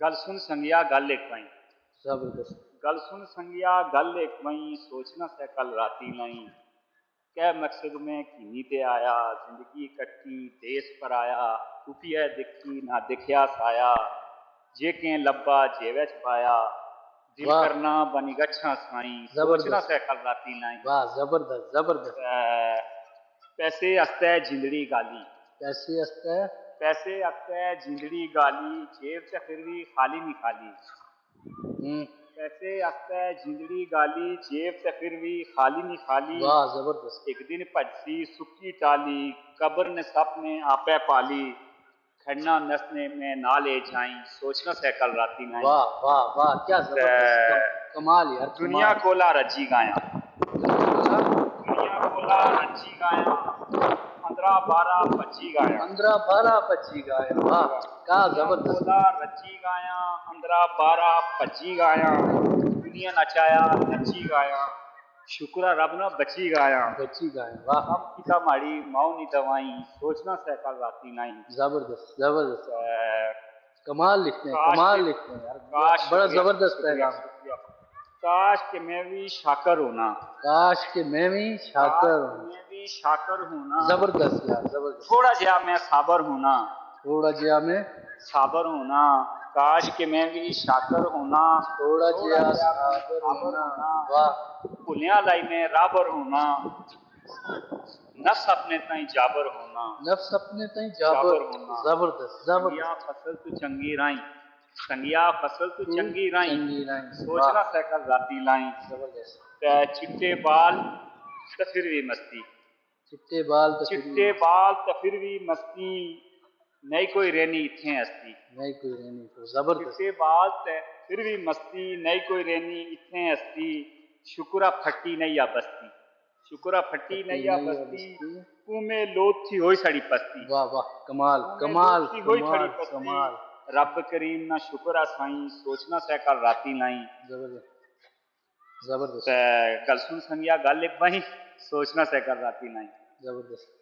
गल सुन संगिया गल एक वहीं। जबरदस्त। गल सुन संगिया गल एक वहीं, सोचना से कल राती लाई। कै मकसद में कीनी ते आया, जिंदगी कट्टी देस पर आया। टूटी है दिखी ना दिखया साया, जे के लब्बा जेवे च पाया। दिल वाह करना बनी गच्छा साई, सोचना जबरदस्त। से कल राती लाई। वाह जबरदस्त जबरदस्त। पैसे हस्ते जिंदड़ी गाली। कैसी हंसता है। पैसे हस्ते जिंदड़ी गाली, जेब से फिर भी खाली नहीं खाली। हम्म। पैसे हस्ते जिंदड़ी गाली, जेब से फिर भी खाली नहीं खाली। वाह जबरदस्त। एक दिन भजसी सुक्की टाली, कब्र ने सपने आपे पाली। खड़ना नसने में ना ले जाई, सोचना से कल राती नहीं। वाह वाह वाह क्या जबरदस्त। कमाल यार दुनिया कमाल। कोला रजी गाया। दुनिया कोला रजी गाया, 15-12-25 गाया। 15-12-25 गाया। वाह क्या दुनिया जबरदस्त। कोला रजी गाया, 15-12-25 गाया। दुनिया नचाया नची गाया, शुक्र रब ना बची गाया। बच्ची गाया। वाह हम किता माड़ी माओ नी दवाई, सोचना से कल राती नहीं। जबरदस्त जबरदस्त। कमाल लिखते हैं काश कमाल के लिखते हैं यार। काश बड़ा शुक्रिया जबरदस्त शुक्रिया पैगाम। शुक्रिया। काश के मैं भी शाकर होना। काश के मैं भी काश शाकर के हूँ। मैं भी शाकर होना। जबरदस्त यार जबरदस्त। थोड़ा जिया मैं साबर होना। थोड़ा जिया में साबर होना। काश के मैं भी शाकर होना। थोड़ा थोड़ा जिया जिया मैं साबर साबर होना। होना। वाह भुलिया लाई में राबर होना। नफ्स अपने ताई जाबर होना। नफ्स अपने तई जाबर। जाबर होना। जबरदस्त संगिया जबरदस्त। फसल तू चंगी राई। संगिया फसल तू तू चंगी राई, चंगी राई। सोचना वाह से कल राती लाई। जबरदस्त। चिट्टे बाल तो फिर भी मस्ती। चिट्टे बाल तो फिर भी चिट्टे बाल तो फिर भी मस्ती, नहीं कोई रेनी इत्थे हस्ती। नहीं कोई नहीं तो जबरदस्त। चिट्टे बाल तो फिर भी मस्ती, नहीं कोई रेनी इत्थे हस्ती। शुक्रा फट्टी नहीं या बस्ती। शुक्रा फट्टी नहीं या नहीं है बस्ती, बस्ती। कुमे लोथ थी होई सड़ी पस्ती। वाह वाह कमाल कुमे कमाल लोथ थी होई खड़ी कमाल पस्ती। कमाल। रब करीम ना शुक्र साई, सोचना से कल राती लाई। जबरदस्त जबरदस्त। गल सुन संगिया गल एक वहीं, सोचना से कल राती लाई। जबरदस्त।